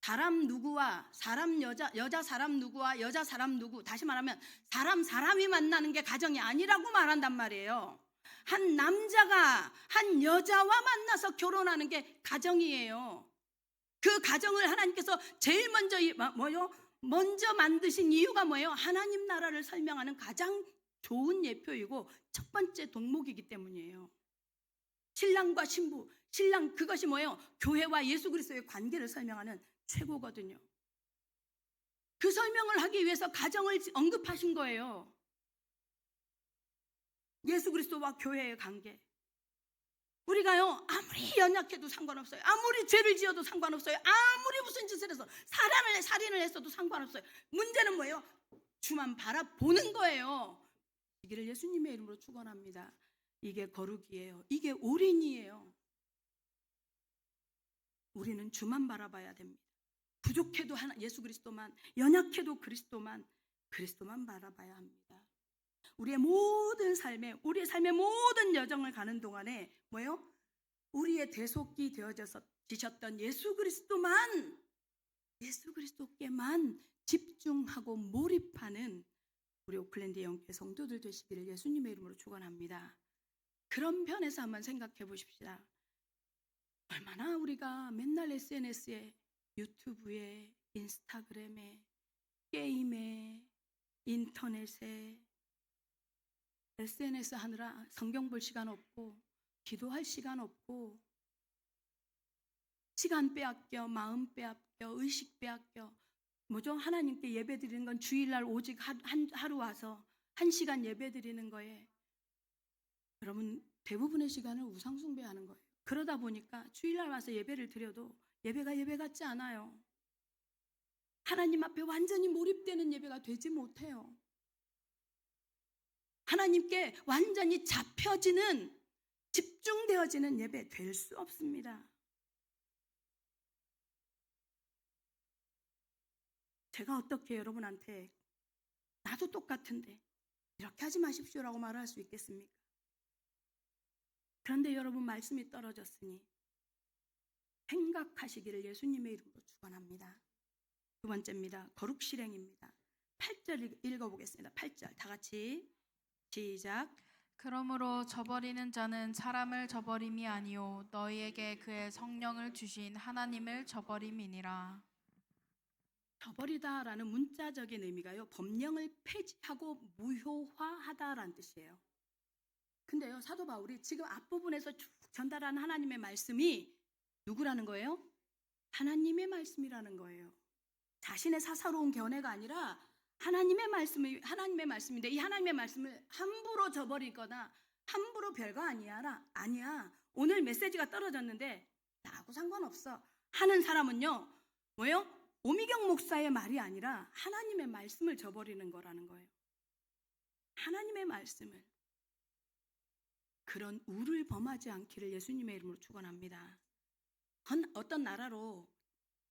사람 누구와 사람 여자 사람 누구와 여자 사람 누구, 다시 말하면 사람이 만나는 게 가정이 아니라고 말한단 말이에요. 한 남자가 한 여자와 만나서 결혼하는 게 가정이에요. 그 가정을 하나님께서 제일 먼저 만드신 이유가 뭐예요? 하나님 나라를 설명하는 가장 좋은 예표이고 첫 번째 덕목이기 때문이에요. 신랑과 신부, 신랑 그것이 뭐예요? 교회와 예수 그리스도의 관계를 설명하는 최고거든요. 그 설명을 하기 위해서 가정을 언급하신 거예요. 예수 그리스도와 교회의 관계. 우리가요, 아무리 연약해도 상관없어요. 아무리 죄를 지어도 상관없어요. 아무리 무슨 짓을 해서 살인을 했어도 상관없어요. 문제는 뭐예요? 주만 바라보는 거예요. 이기를 예수님의 이름으로 축원합니다. 이게 거룩이에요. 이게 올인이에요. 우리는 주만 바라봐야 됩니다. 부족해도 예수 그리스도만, 연약해도 그리스도만 바라봐야 합니다. 우리의 삶의 모든 여정을 가는 동안에 뭐예요? 우리의 대속기 되어지셨던 예수 그리스도께만 집중하고 몰입하는 우리 오클랜드 영계 성도들 되시기를 예수님의 이름으로 축원합니다. 그런 편에서 한번 생각해 보십시다. 얼마나 우리가 맨날 SNS에, 유튜브에, 인스타그램에, 게임에, 인터넷에, SNS 하느라 성경 볼 시간 없고, 기도할 시간 없고, 시간 빼앗겨, 마음 빼앗겨, 의식 빼앗겨. 하나님께 예배 드리는 건 주일날 오직 하루 와서 1시간 예배 드리는 거에 여러분 대부분의 시간을 우상숭배하는 거예요. 그러다 보니까 주일날 와서 예배를 드려도 예배가 예배 같지 않아요. 하나님 앞에 완전히 몰입되는 예배가 되지 못해요. 하나님께 완전히 집중되어지는 예배 될 수 없습니다. 제가 어떻게 여러분한테 나도 똑같은데 이렇게 하지 마십시오라고 말할 수 있겠습니까? 그런데 여러분 말씀이 떨어졌으니 생각하시기를 예수님의 이름으로 축원합니다. 두 번째입니다. 거룩 실행입니다. 8절 읽어보겠습니다. 8절 다 같이 시작. 그러므로 저버리는 자는 사람을 저버림이 아니요 너희에게 그의 성령을 주신 하나님을 저버림이니라. 저버리다라는 문자적인 의미가요, 법령을 폐지하고 무효화하다라는 뜻이에요. 근데요, 사도 바울이 지금 앞부분에서 쭉 전달하는 하나님의 말씀이 누구라는 거예요? 하나님의 말씀이라는 거예요. 자신의 사사로운 견해가 아니라 하나님의 말씀인데, 이 하나님의 말씀을 함부로 저버리거나 함부로 별거 아니야. 오늘 메시지가 떨어졌는데 나하고 상관없어 하는 사람은요, 뭐예요? 오미경 목사의 말이 아니라 하나님의 말씀을 저버리는 거라는 거예요. 하나님의 말씀을. 그런 우를 범하지 않기를 예수님의 이름으로 축원합니다. 어떤 나라로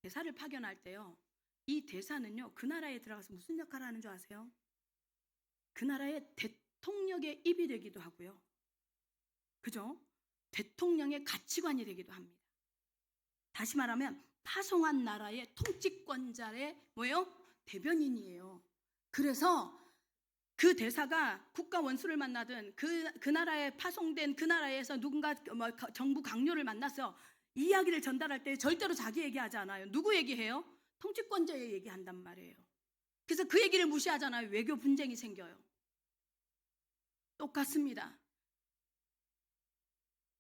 대사를 파견할 때요, 이 대사는요, 그 나라에 들어가서 무슨 역할을 하는 줄 아세요? 그 나라의 대통령의 입이 되기도 하고요. 그죠? 대통령의 가치관이 되기도 합니다. 다시 말하면 파송한 나라의 통치권자의 대변인이에요. 그래서 그 대사가 국가 원수를 만나든 그 나라에 파송된 그 나라에서 누군가 정부 강요를 만나서 이야기를 전달할 때 절대로 자기 얘기하지 않아요. 누구 얘기해요? 통치권자의 얘기한단 말이에요. 그래서 그 얘기를 무시하잖아요. 외교 분쟁이 생겨요. 똑같습니다.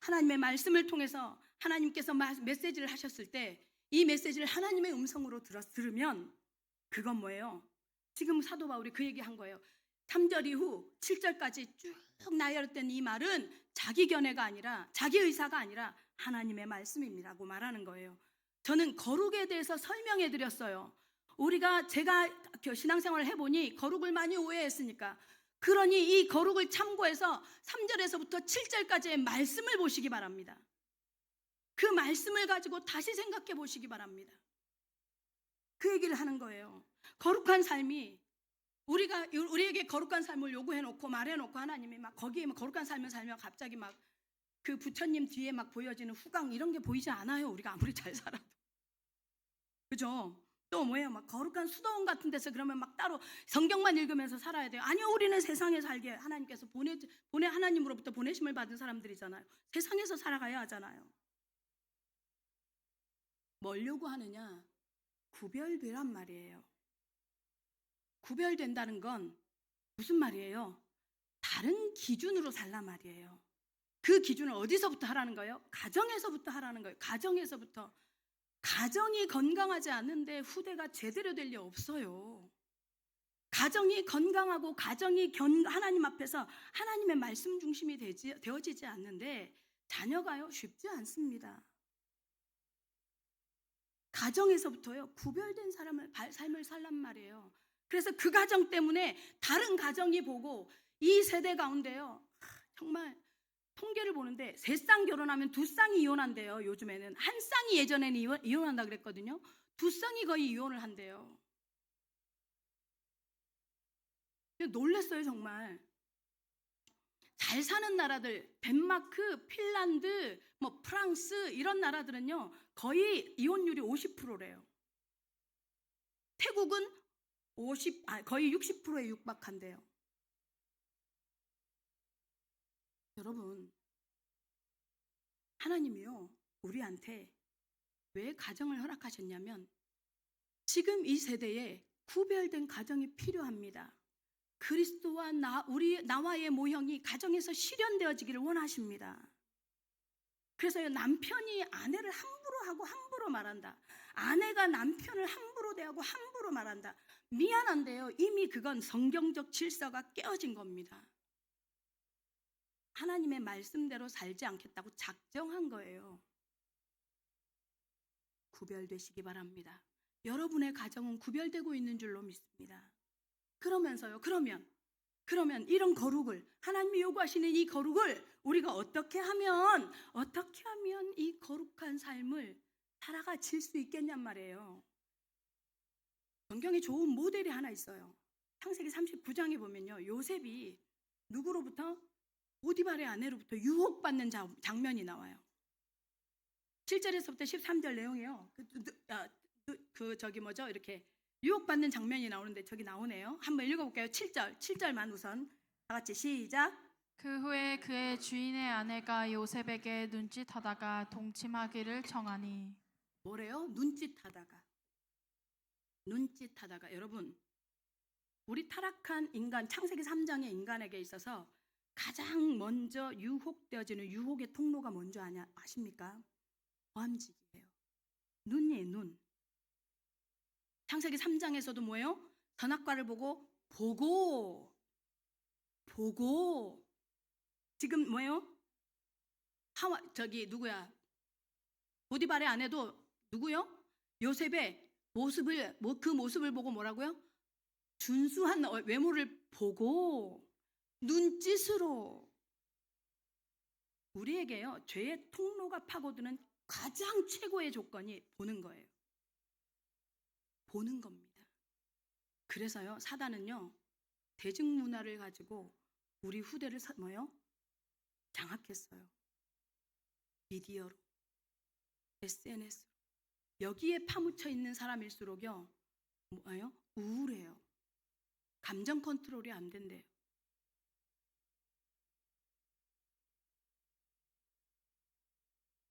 하나님의 말씀을 통해서 하나님께서 메시지를 하셨을 때 이 메시지를 하나님의 음성으로 들으면 그건 뭐예요? 지금 사도 바울이 그 얘기한 거예요. 3절 이후 7절까지 쭉 나열했던 이 말은 자기 견해가 아니라 자기 의사가 아니라 하나님의 말씀입니다고 말하는 거예요. 저는 거룩에 대해서 설명해 드렸어요. 제가 신앙생활을 해보니 거룩을 많이 오해했으니까, 그러니 이 거룩을 참고해서 3절에서부터 7절까지의 말씀을 보시기 바랍니다. 그 말씀을 가지고 다시 생각해 보시기 바랍니다. 그 얘기를 하는 거예요. 거룩한 삶이 우리에게 거룩한 삶을 요구해 놓고 말해 놓고 하나님이 막 거기에 막 거룩한 삶을 살면 갑자기 막 그 부처님 뒤에 막 보여지는 후광 이런 게 보이지 않아요. 우리가 아무리 잘 살아도. 그죠? 또 뭐예요? 막 거룩한 수도원 같은 데서 그러면 막 따로 성경만 읽으면서 살아야 돼요. 아니요, 우리는 세상에 살게 하나님께서 하나님으로부터 보내심을 받은 사람들이잖아요. 세상에서 살아가야 하잖아요. 뭘 요구하느냐? 구별되란 말이에요. 구별된다는 건 무슨 말이에요? 다른 기준으로 살란 말이에요. 그 기준을 어디서부터 하라는 거예요? 가정에서부터 하라는 거예요. 가정에서부터. 가정이 건강하지 않은데 후대가 제대로 될 리 없어요. 가정이 건강하고 가정이 하나님 앞에서 하나님의 말씀 중심이 되어지지 않는데 자녀가요 쉽지 않습니다. 가정에서부터요 구별된 삶을 살란 말이에요. 그래서 그 가정 때문에 다른 가정이 보고 이 세대 가운데요 정말 통계를 보는데 3쌍 결혼하면 2쌍이 이혼한대요. 요즘에는 한 쌍이 예전에는 이혼한다 그랬거든요. 2쌍이 거의 이혼을 한대요. 놀랬어요 정말. 잘 사는 나라들 덴마크, 핀란드, 프랑스 이런 나라들은요 거의 이혼율이 50%래요. 태국은 거의 60%에 육박한대요. 여러분, 하나님이요 우리한테 왜 가정을 허락하셨냐면 지금 이 세대에 구별된 가정이 필요합니다. 그리스도와 나와의 모형이 가정에서 실현되어지기를 원하십니다. 그래서 남편이 아내를 함부로 하고 함부로 말한다. 아내가 남편을 함부로 대하고 함부로 말한다. 미안한데요. 이미 그건 성경적 질서가 깨어진 겁니다. 하나님의 말씀대로 살지 않겠다고 작정한 거예요. 구별되시기 바랍니다. 여러분의 가정은 구별되고 있는 줄로 믿습니다. 그러면서요. 그러면 이런 거룩을 하나님이 요구하시는 이 거룩을 우리가 어떻게 하면 이 거룩한 삶을 살아가질 수 있겠냔 말이에요. 성경에 좋은 모델이 하나 있어요. 창세기 39장에 보면요. 요셉이 누구로부터? 보디발의 아내로부터 유혹받는 장면이 나와요. 7절에서부터 13절 내용이요. 이렇게 유혹받는 장면이 나오는데 저기 나오네요. 한번 읽어볼게요. 7절만 우선 다 같이 시작. 그 후에 그의 주인의 아내가 요셉에게 눈짓하다가 동침하기를 청하니. 뭐래요? 눈짓하다가. 여러분, 우리 타락한 인간, 창세기 3장의 인간에게 있어서 가장 먼저 유혹되어지는 유혹의 통로가 뭔지 아십니까? 보암직이에요. 눈이에요, 눈. 창세기 3장에서도 뭐예요? 선악과를 보고 지금 뭐예요? 보디발의 아내도 누구요? 요셉의 그 모습을 보고 뭐라고요? 준수한 외모를 보고 눈짓으로. 우리에게요 죄의 통로가 파고드는 가장 최고의 조건이 보는 거예요. 보는 겁니다. 그래서요 사단은요 대중문화를 가지고 우리 후대를 장악했어요. 미디어로, SNS로. 여기에 파묻혀 있는 사람일수록요 우울해요. 감정 컨트롤이 안 된대요.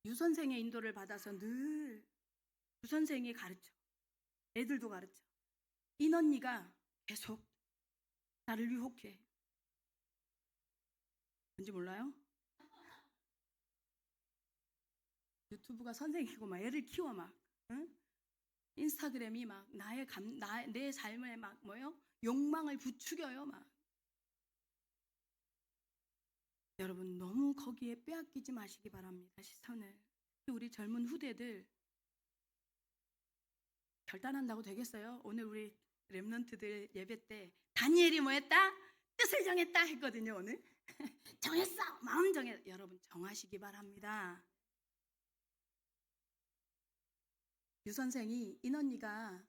유 선생의 인도를 받아서 늘 유 선생이 가르쳐. 애들도 가르쳐. 인언니가 계속 나를 유혹해. 뭔지 몰라요? 유튜브가 선생이고 막 애를 키워 막. 응? 인스타그램이 막 내 삶에 막 욕망을 부추겨요. 막 여러분 너무 거기에 빼앗기지 마시기 바랍니다. 시선을. 우리 젊은 후대들 결단한다고 되겠어요? 오늘 우리 렘넌트들 예배 때 다니엘이 뭐 했다? 뜻을 정했다 했거든요. 오늘 정했어. 마음 정해. 여러분 정하시기 바랍니다. 유 선생이 인언니가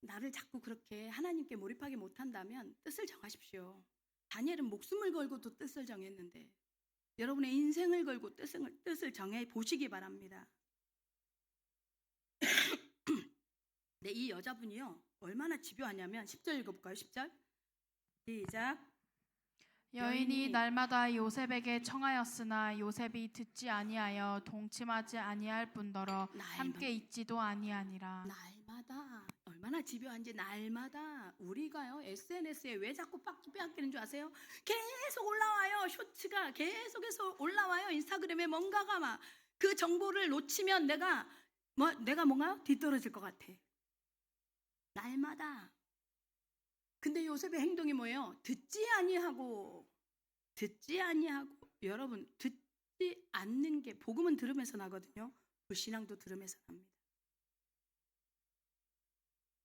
나를 자꾸 그렇게 하나님께 몰입하게 못한다면 뜻을 정하십시오. 다니엘은 목숨을 걸고도 뜻을 정했는데 여러분의 인생을 걸고 뜻을 정해 보시기 바랍니다. 네, 이 여자분이요 얼마나 집요하냐면 10절 읽어볼까요? 10절 시작. 여인이 날마다 요셉에게 청하였으나 요셉이 듣지 아니하여 동침하지 아니할 뿐더러 함께 있지도 아니하니라. 날마다 얼마나 집요한지 날마다 우리가요 SNS에 왜 자꾸 빼앗기는 줄 아세요? 계속 올라와요. 쇼츠가 계속해서 올라와요. 인스타그램에 뭔가가 막 그 정보를 놓치면 내가 뭔가 뒤떨어질 것 같아. 날마다. 근데 요셉의 행동이 뭐예요? 듣지 아니하고 여러분 듣지 않는 게 복음은 들으면서 나거든요. 불신앙도 들으면서 납니다.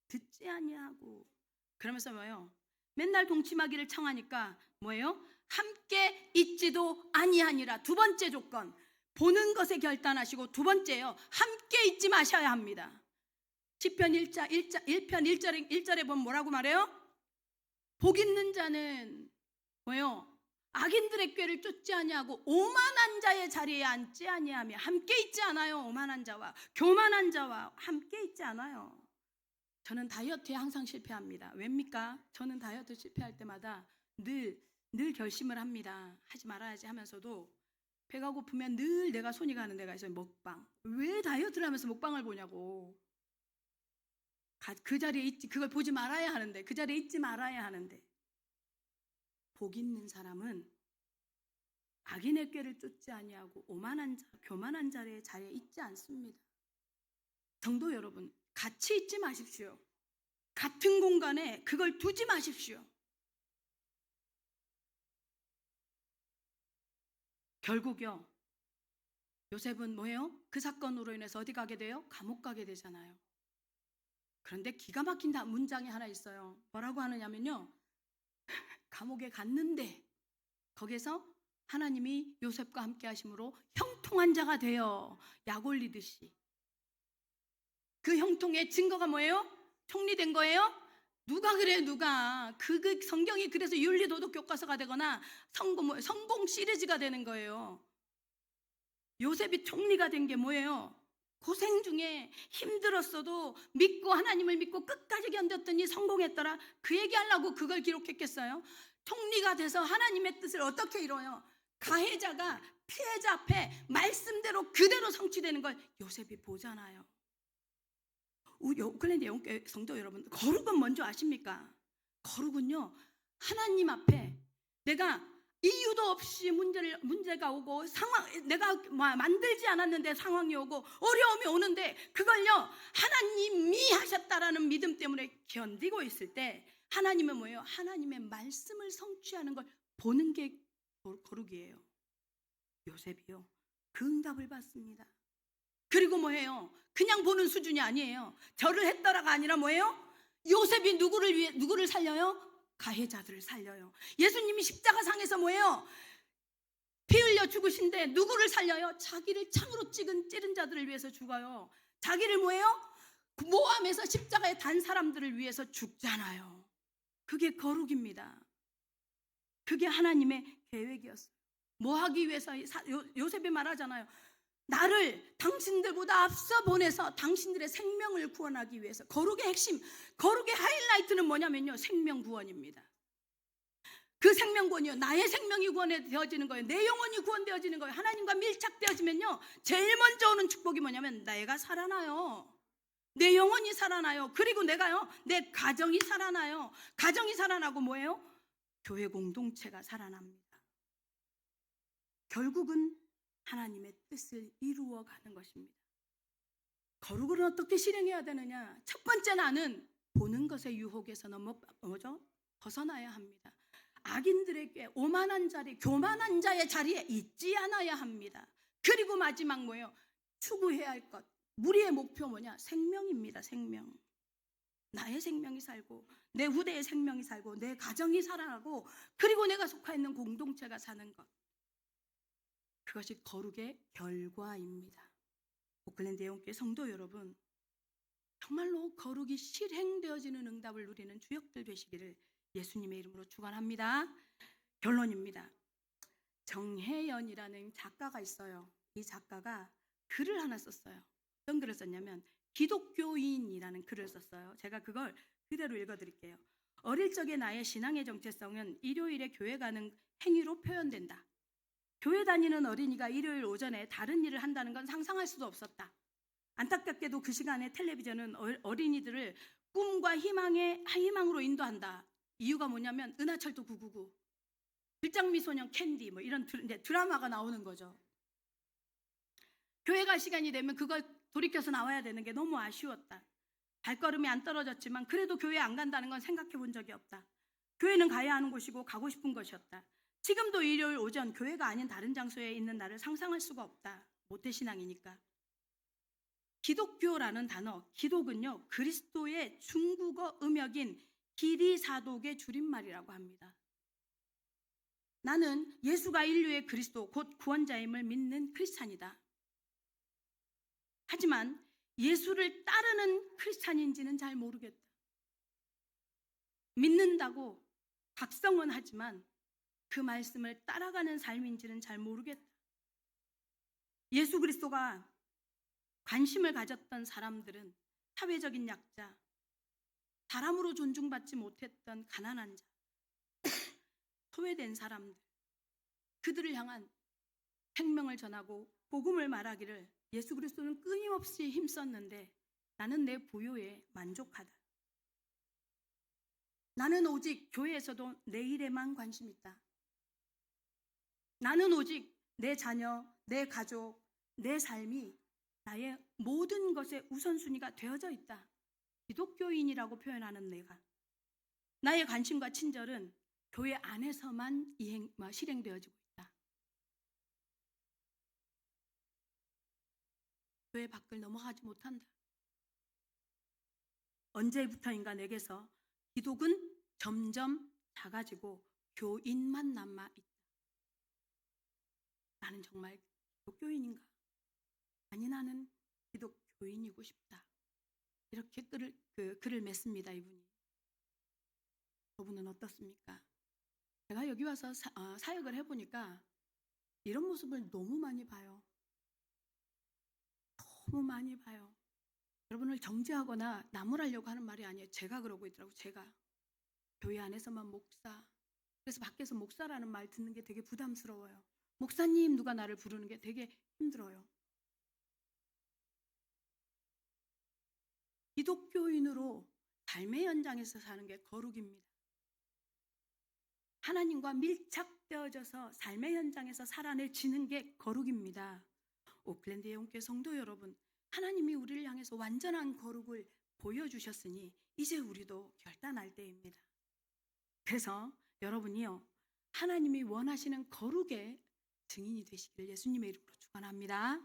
듣지 아니하고 그러면서 뭐예요? 맨날 동침하기를 청하니까 뭐예요? 함께 있지도 아니하니라. 두 번째 조건 보는 것에 결단하시고 두 번째요 함께 있지 마셔야 합니다. 시편 1편 1절에 보면 뭐라고 말해요? 복 있는 자는 뭐예요? 악인들의 꾀를 쫓지 아니하고 오만한 자의 자리에 앉지 아니하며 함께 있지 않아요. 오만한 자와 교만한 자와 함께 있지 않아요. 저는 다이어트에 항상 실패합니다. 왜입니까? 저는 다이어트 실패할 때마다 늘 결심을 합니다. 하지 말아야지 하면서도 배가 고프면 늘 내가 손이 가는 데가 있어요. 먹방. 왜 다이어트를 하면서 먹방을 보냐고. 그 자리에 있지, 그걸 보지 말아야 하는데, 그 자리에 있지 말아야 하는데. 복 있는 사람은 악인의 꾀를 쫓지 아니하고 오만한 자, 교만한 자리에 있지 않습니다. 성도 여러분, 같이 있지 마십시오. 같은 공간에 그걸 두지 마십시오. 결국요, 요셉은 뭐예요? 그 사건으로 인해서 어디 가게 돼요? 감옥 가게 되잖아요. 그런데 기가 막힌 문장이 하나 있어요. 뭐라고 하느냐면요, 감옥에 갔는데 거기서 하나님이 요셉과 함께 하심으로 형통한 자가 되어 약 올리듯이. 그 형통의 증거가 뭐예요? 총리된 거예요? 누가 그래 누가. 그 성경이 그래서 윤리도덕 교과서가 되거나 성공 시리즈가 되는 거예요. 요셉이 총리가 된 게 뭐예요? 고생 중에 힘들었어도 믿고 하나님을 믿고 끝까지 견뎠더니 성공했더라. 그 얘기하려고 그걸 기록했겠어요? 총리가 돼서 하나님의 뜻을 어떻게 이뤄요? 가해자가 피해자 앞에 말씀대로 그대로 성취되는 걸 요셉이 보잖아요. 우리 오클랜드 영교회 성도 여러분, 거룩은 뭔지 아십니까? 거룩은요, 하나님 앞에 내가 이유도 없이 문제가 오고 내가 만들지 않았는데 상황이 오고 어려움이 오는데 그걸요 하나님이 하셨다라는 믿음 때문에 견디고 있을 때 하나님은 뭐예요? 하나님의 말씀을 성취하는 걸 보는 게 거룩이에요. 요셉이요 그 응답을 받습니다. 그리고 뭐예요? 그냥 보는 수준이 아니에요. 절을 했더라가 아니라 뭐예요? 요셉이 누구를 살려요? 가해자들을 살려요. 예수님이 십자가상에서 뭐예요? 피 흘려 죽으신데 누구를 살려요? 자기를 창으로 찌른 자들을 위해서 죽어요. 자기를 뭐예요? 모함해서 십자가에 단 사람들을 위해서 죽잖아요. 그게 거룩입니다. 그게 하나님의 계획이었어요. 뭐 하기 위해서? 요셉이 말하잖아요. 나를 당신들보다 앞서 보내서 당신들의 생명을 구원하기 위해서. 거룩의 핵심, 거룩의 하이라이트는 뭐냐면요, 생명 구원입니다. 그 생명 구원이요, 나의 생명이 구원되어지는 거예요. 내 영혼이 구원되어지는 거예요. 하나님과 밀착되어지면요, 제일 먼저 오는 축복이 뭐냐면 내가 살아나요. 내 영혼이 살아나요. 그리고 내가요, 내 가정이 살아나요. 가정이 살아나고 뭐예요? 교회 공동체가 살아납니다. 결국은 하나님의 뜻을 이루어가는 것입니다. 거룩을 어떻게 실행해야 되느냐? 첫 번째, 나는 보는 것의 유혹에서 벗어나야 합니다. 악인들에게 오만한 자리, 교만한 자의 자리에 있지 않아야 합니다. 그리고 마지막 뭐예요? 추구해야 할 것. 우리의 목표 뭐냐? 생명입니다. 생명. 나의 생명이 살고, 내 후대의 생명이 살고, 내 가정이 살아나고, 그리고 내가 속해 있는 공동체가 사는 것. 그것이 거룩의 결과입니다. 오클랜드 예언교회 성도 여러분, 정말로 거룩이 실행되어지는 응답을 누리는 주역들 되시기를 예수님의 이름으로 축원합니다. 결론입니다. 정혜연이라는 작가가 있어요. 이 작가가 글을 하나 썼어요. 어떤 글을 썼냐면 기독교인이라는 글을 썼어요. 제가 그걸 그대로 읽어드릴게요. 어릴 적의 나의 신앙의 정체성은 일요일에 교회 가는 행위로 표현된다. 교회 다니는 어린이가 일요일 오전에 다른 일을 한다는 건 상상할 수도 없었다. 안타깝게도 그 시간에 텔레비전은 어린이들을 꿈과 희망으로 인도한다. 이유가 뭐냐면 은하철도 999, 불장미소년 캔디 뭐 이런 드라마가 나오는 거죠. 교회 갈 시간이 되면 그걸 돌이켜서 나와야 되는 게 너무 아쉬웠다. 발걸음이 안 떨어졌지만 그래도 교회 안 간다는 건 생각해 본 적이 없다. 교회는 가야 하는 곳이고 가고 싶은 것이었다. 지금도 일요일 오전 교회가 아닌 다른 장소에 있는 나를 상상할 수가 없다. 모태신앙이니까. 기독교라는 단어, 기독은요 그리스도의 중국어 음역인 기리사독의 줄임말이라고 합니다. 나는 예수가 인류의 그리스도 곧 구원자임을 믿는 크리스찬이다. 하지만 예수를 따르는 크리스찬인지는 잘 모르겠다. 믿는다고 각성은 하지만 그 말씀을 따라가는 삶인지는 잘 모르겠다. 예수 그리스도가 관심을 가졌던 사람들은 사회적인 약자, 사람으로 존중받지 못했던 가난한 자, 소외된 사람들, 그들을 향한 생명을 전하고 복음을 말하기를 예수 그리스도는 끊임없이 힘썼는데 나는 내 부요에 만족하다. 나는 오직 교회에서도 내 일에만 관심 있다. 나는 오직 내 자녀, 내 가족, 내 삶이 나의 모든 것의 우선순위가 되어져 있다. 기독교인이라고 표현하는 내가, 나의 관심과 친절은 교회 안에서만 실행되어지고 있다. 교회 밖을 넘어가지 못한다. 언제부터인가 내게서 기독은 점점 작아지고 교인만 남아 있다. 나는 정말 기독교인인가? 아니, 나는 기독교인이고 싶다. 이렇게 글을 맺습니다. 이분이. 저분은 어떻습니까? 제가 여기 와서 사역을 해보니까 이런 모습을 너무 많이 봐요. 너무 많이 봐요. 여러분을 정죄하거나 나무라려고 하는 말이 아니에요. 제가 그러고 있더라고요. 제가 교회 안에서만 목사, 그래서 밖에서 목사라는 말 듣는 게 되게 부담스러워요. 목사님 누가 나를 부르는 게 되게 힘들어요. 기독교인으로 삶의 현장에서 사는 게 거룩입니다. 하나님과 밀착되어져서 삶의 현장에서 살아내지는 게 거룩입니다. 오클랜드 예언교회 성도 여러분, 하나님이 우리를 향해서 완전한 거룩을 보여주셨으니 이제 우리도 결단할 때입니다. 그래서 여러분이요, 하나님이 원하시는 거룩의 증인이 되시기를 예수님의 이름으로 축원합니다.